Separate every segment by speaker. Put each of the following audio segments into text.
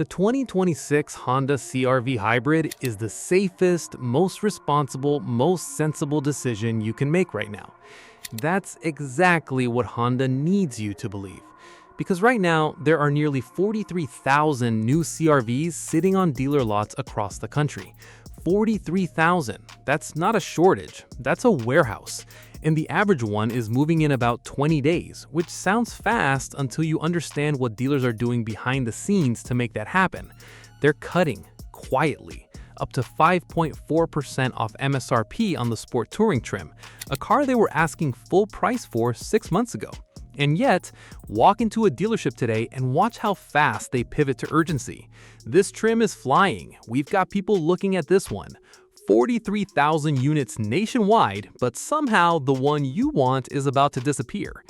Speaker 1: The 2026 Honda CR-V Hybrid is the safest, most responsible, most sensible decision you can make right now. That's exactly what Honda needs you to believe. Because right now, there are nearly 43,000 new CR-Vs sitting on dealer lots across the country. 43,000. That's not a shortage, that's a warehouse. And the average one is moving in about 20 days, which sounds fast until you understand what dealers are doing behind the scenes to make that happen. They're cutting, quietly, up to 5.4% off MSRP on the Sport Touring trim, a car they were asking full price for 6 months ago. And yet, walk into a dealership today and watch how fast they pivot to urgency. This trim is flying. We've got people looking at this one. 43,000 units nationwide, but somehow the one you want is about to disappear.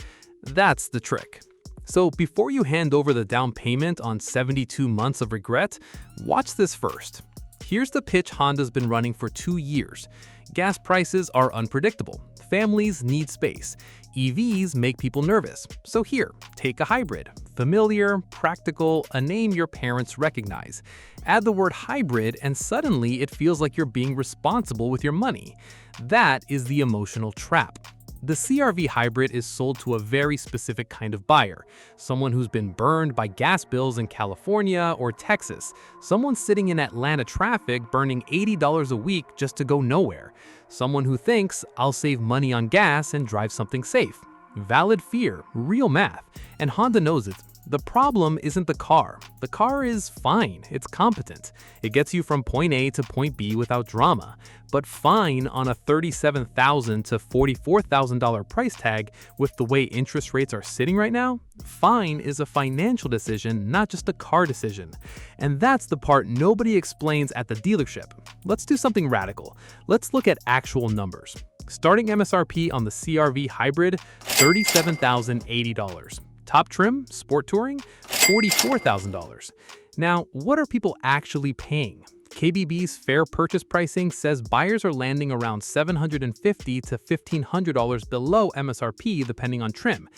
Speaker 1: That's the trick. So before you hand over the down payment on 72 months of regret, watch this first. Here's the pitch Honda's been running for 2 years. Gas prices are unpredictable. Families need space. EVs make people nervous. So here, take a hybrid. Familiar, practical, a name your parents recognize. Add the word hybrid and suddenly it feels like you're being responsible with your money. That is the emotional trap. The CR-V Hybrid is sold to a very specific kind of buyer, someone who's been burned by gas bills in California or Texas, someone sitting in Atlanta traffic burning $80 a week just to go nowhere, someone who thinks, I'll save money on gas and drive something safe. Valid fear, real math, and Honda knows it. The problem isn't the car. The car is fine, it's competent. It gets you from point A to point B without drama. But fine on a $37,000 to $44,000 price tag with the way interest rates are sitting right now? Fine is a financial decision, not just a car decision. And that's the part nobody explains at the dealership. Let's do something radical. Let's look at actual numbers. Starting MSRP on the CR-V Hybrid, $37,080. Top trim, Sport Touring, $44,000. Now, what are people actually paying? KBB's fair purchase pricing says buyers are landing around $750 to $1,500 below MSRP depending on trim.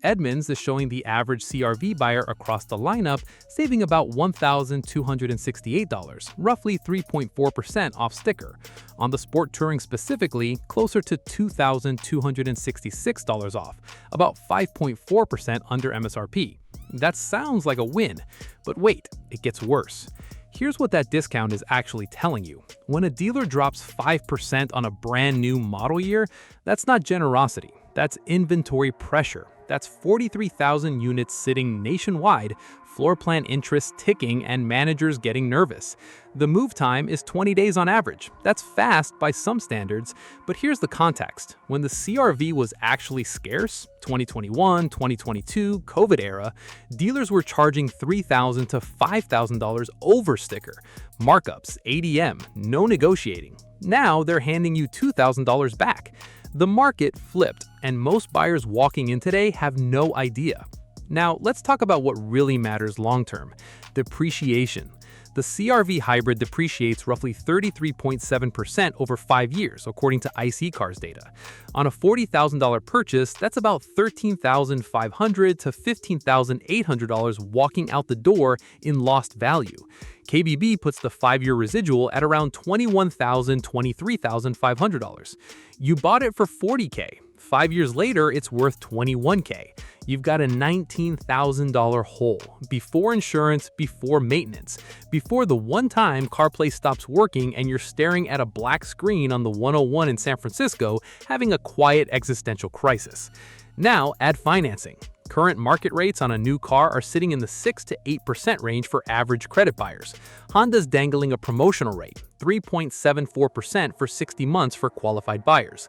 Speaker 1: Edmunds is showing the average CR-V buyer across the lineup saving about $1,268, roughly 3.4% off sticker. On the Sport Touring specifically, closer to $2,266 off, about 5.4% under MSRP. That sounds like a win, but wait, it gets worse. Here's what that discount is actually telling you. When a dealer drops 5% on a brand new model year, that's not generosity, that's inventory pressure. That's 43,000 units sitting nationwide, floor plan interest ticking, and managers getting nervous. The move time is 20 days on average. That's fast by some standards, but here's the context. When the CR-V was actually scarce, 2021, 2022, COVID era, dealers were charging $3,000 to $5,000 over sticker. Markups, ADM, no negotiating. Now they're handing you $2,000 back. The market flipped, and most buyers walking in today have no idea. Now, let's talk about what really matters long-term: depreciation. The CR-V Hybrid depreciates roughly 33.7% over 5 years, according to IC Cars data. On a $40,000 purchase, that's about $13,500 to $15,800 walking out the door in lost value. KBB puts the 5-year residual at around $21,000 to $23,500. You bought it for $40K. 5 years later, it's worth $21K. You've got a $19,000 hole, before insurance, before maintenance, before the one time CarPlay stops working and you're staring at a black screen on the 101 in San Francisco, having a quiet existential crisis. Now add financing. Current market rates on a new car are sitting in the 6 to 8% range for average credit buyers. Honda's dangling a promotional rate, 3.74% for 60 months for qualified buyers.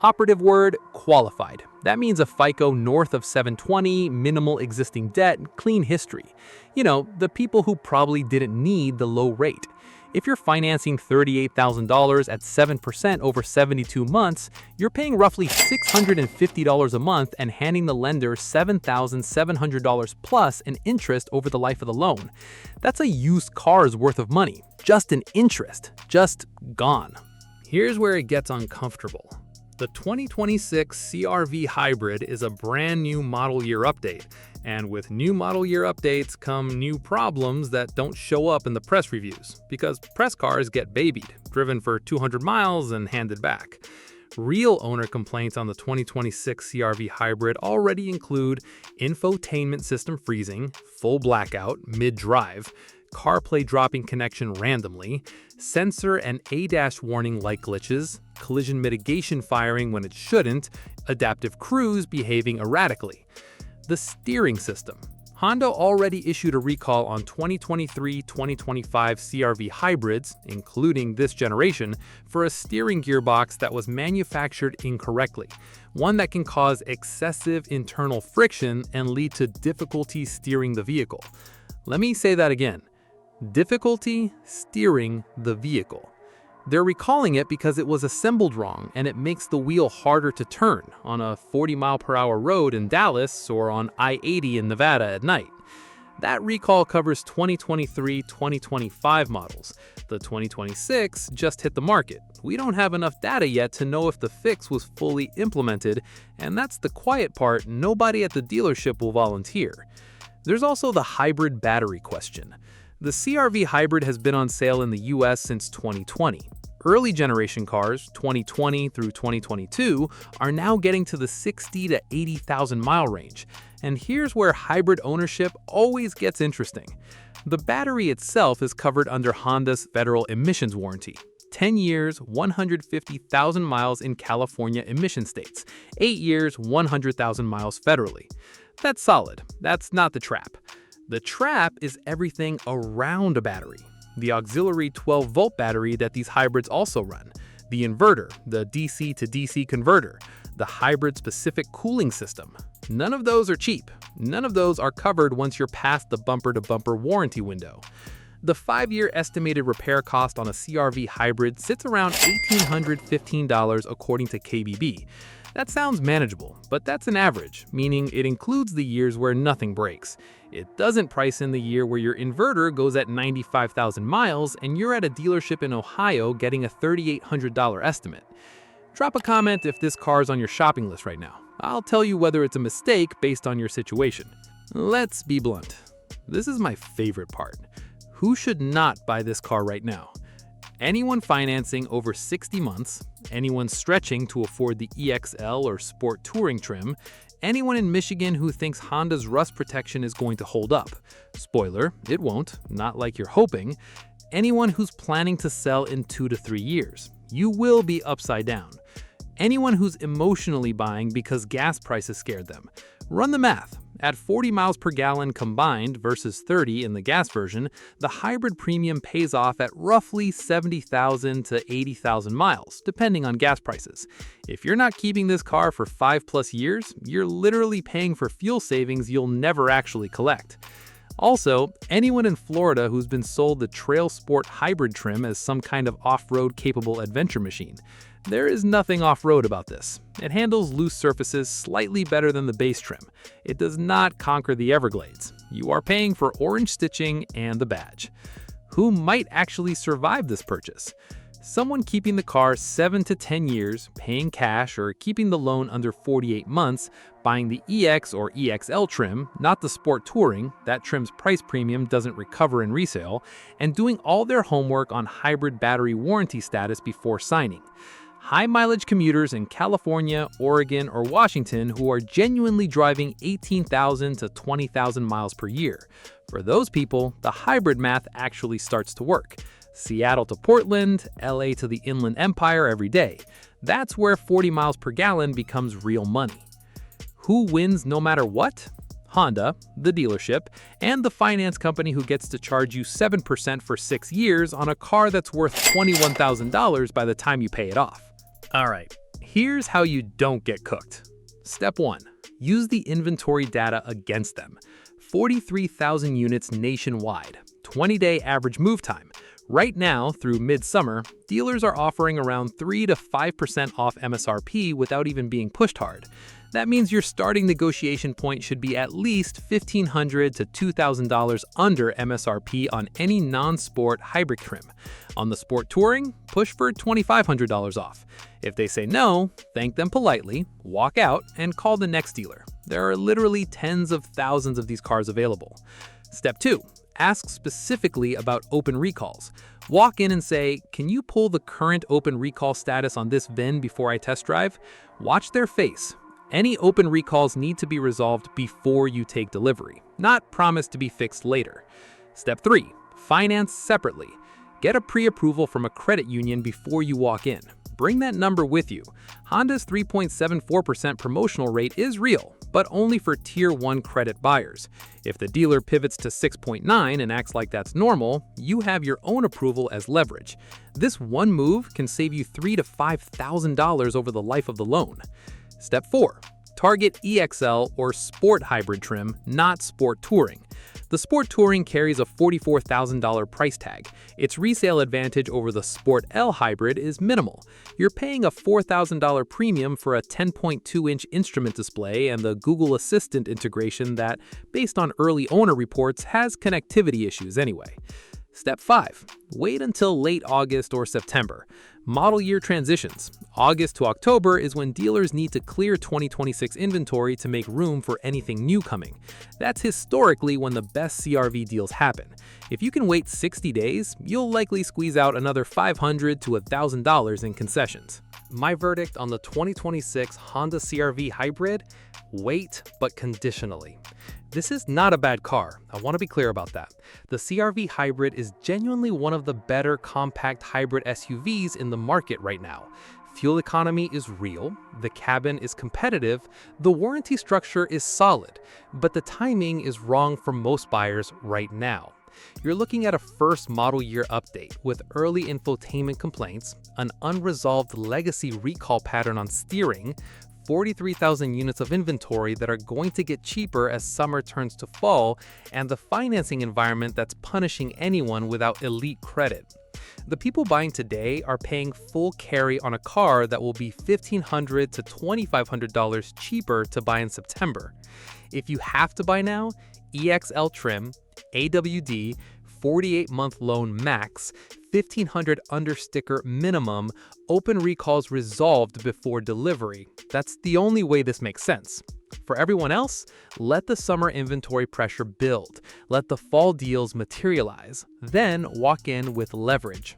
Speaker 1: Operative word, qualified. That means a FICO north of 720, minimal existing debt, clean history. You know, the people who probably didn't need the low rate. If you're financing $38,000 at 7% over 72 months, you're paying roughly $650 a month and handing the lender $7,700 plus in interest over the life of the loan. That's a used car's worth of money, just in interest, just gone. Here's where it gets uncomfortable. The 2026 CR-V Hybrid is a brand new model year update, and with new model year updates come new problems that don't show up in the press reviews, because press cars get babied, driven for 200 miles and handed back. Real owner complaints on the 2026 CR-V Hybrid already include infotainment system freezing, full blackout mid-drive, CarPlay dropping connection randomly, sensor and ADAS warning light glitches, collision mitigation firing when it shouldn't, adaptive cruise behaving erratically. The steering system. Honda already issued a recall on 2023-2025 CR-V hybrids, including this generation, for a steering gearbox that was manufactured incorrectly, one that can cause excessive internal friction and lead to difficulty steering the vehicle. Let me say that again. Difficulty steering the vehicle. They're recalling it because it was assembled wrong and it makes the wheel harder to turn on a 40-mile-per-hour road in Dallas or on I-80 in Nevada at night. That recall covers 2023-2025 models. The 2026 just hit the market. We don't have enough data yet to know if the fix was fully implemented, and that's the quiet part nobody at the dealership will volunteer. There's also the hybrid battery question. The CR-V Hybrid has been on sale in the US since 2020. Early generation cars, 2020 through 2022, are now getting to the 60 to 80,000 mile range. And here's where hybrid ownership always gets interesting. The battery itself is covered under Honda's federal emissions warranty. 10 years, 150,000 miles in California emission states. 8 years, 100,000 miles federally. That's solid. That's not the trap. The trap is everything around a battery. The auxiliary 12-volt battery that these hybrids also run, the inverter, the DC to DC converter, the hybrid-specific cooling system. None of those are cheap. None of those are covered once you're past the bumper-to-bumper warranty window. The 5-year estimated repair cost on a CR-V hybrid sits around $1,815 according to KBB. That sounds manageable, but that's an average, meaning it includes the years where nothing breaks. It doesn't price in the year where your inverter goes at 95,000 miles and you're at a dealership in Ohio getting a $3,800 estimate. Drop a comment if this car's on your shopping list right now. I'll tell you whether it's a mistake based on your situation. Let's be blunt. This is my favorite part. Who should not buy this car right now? Anyone financing over 60 months, anyone stretching to afford the EXL or Sport Touring trim, anyone in Michigan who thinks Honda's rust protection is going to hold up. Spoiler, it won't, not like you're hoping. Anyone who's planning to sell in 2 to 3 years. You will be upside down. Anyone who's emotionally buying because gas prices scared them. Run the math. At 40 miles per gallon combined versus 30 in the gas version, the hybrid premium pays off at roughly 70,000 to 80,000 miles, depending on gas prices. If you're not keeping this car for 5+ years, you're literally paying for fuel savings you'll never actually collect. Also, anyone in Florida who's been sold the Trail Sport Hybrid trim as some kind of off-road capable adventure machine. There is nothing off-road about this. It handles loose surfaces slightly better than the base trim. It does not conquer the Everglades. You are paying for orange stitching and the badge. Who might actually survive this purchase? Someone keeping the car 7 to 10 years, paying cash, or keeping the loan under 48 months, buying the EX or EXL trim, not the Sport Touring, that trim's price premium doesn't recover in resale, and doing all their homework on hybrid battery warranty status before signing. High-mileage commuters in California, Oregon, or Washington who are genuinely driving 18,000 to 20,000 miles per year. For those people, the hybrid math actually starts to work. Seattle to Portland, LA to the Inland Empire every day. That's where 40 miles per gallon becomes real money. Who wins no matter what? Honda, the dealership, and the finance company who gets to charge you 7% for 6 years on a car that's worth $21,000 by the time you pay it off. All right, here's how you don't get cooked. Step 1. Use the inventory data against them. 43,000 units nationwide, 20-day average move time. Right now, through midsummer, dealers are offering around 3 to 5% off MSRP without even being pushed hard. That means your starting negotiation point should be at least $1,500 to $2,000 under MSRP on any non-sport hybrid trim. On the sport touring, push for $2,500 off. If they say no, thank them politely, walk out, and call the next dealer. There are literally tens of thousands of these cars available. Step 2. Ask specifically about open recalls. Walk in and say, "Can you pull the current open recall status on this VIN before I test drive?" Watch their face. Any open recalls need to be resolved before you take delivery, not promised to be fixed later. Step 3. Finance separately. Get a pre-approval from a credit union before you walk in. Bring that number with you. Honda's 3.74% promotional rate is real, but only for Tier 1 credit buyers. If the dealer pivots to 6.9 and acts like that's normal, you have your own approval as leverage. This one move can save you $3,000 to $5,000 over the life of the loan. Step 4. Target EXL or Sport Hybrid trim, not Sport Touring. The Sport Touring carries a $44,000 price tag. Its resale advantage over the Sport L Hybrid is minimal. You're paying a $4,000 premium for a 10.2-inch instrument display and the Google Assistant integration that, based on early owner reports, has connectivity issues anyway. Step 5. Wait until late August or September. Model year transitions. August to October is when dealers need to clear 2026 inventory to make room for anything new coming. That's historically when the best CR-V deals happen. If you can wait 60 days, you'll likely squeeze out another $500 to $1,000 in concessions. My verdict on the 2026 Honda CR-V Hybrid? Wait, but conditionally. This is not a bad car, I want to be clear about that. The CR-V Hybrid is genuinely one of the better compact hybrid SUVs in the market right now. Fuel economy is real, the cabin is competitive, the warranty structure is solid, but the timing is wrong for most buyers right now. You're looking at a first model year update with early infotainment complaints, an unresolved legacy recall pattern on steering, 43,000 units of inventory that are going to get cheaper as summer turns to fall, and the financing environment that's punishing anyone without elite credit. The people buying today are paying full carry on a car that will be $1,500 to $2,500 cheaper to buy in September. If you have to buy now, EXL trim, AWD, 48-month loan max, $1,500 under sticker minimum, open recalls resolved before delivery. That's the only way this makes sense. For everyone else, let the summer inventory pressure build. Let the fall deals materialize. Then walk in with leverage.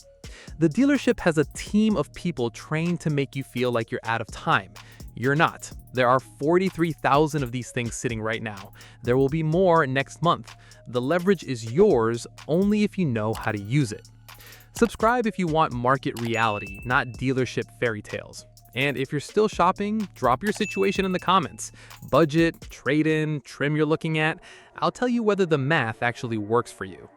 Speaker 1: The dealership has a team of people trained to make you feel like you're out of time. You're not. There are 43,000 of these things sitting right now. There will be more next month. The leverage is yours only if you know how to use it. Subscribe if you want market reality, not dealership fairy tales. And if you're still shopping, drop your situation in the comments. Budget, trade-in, trim you're looking at. I'll tell you whether the math actually works for you.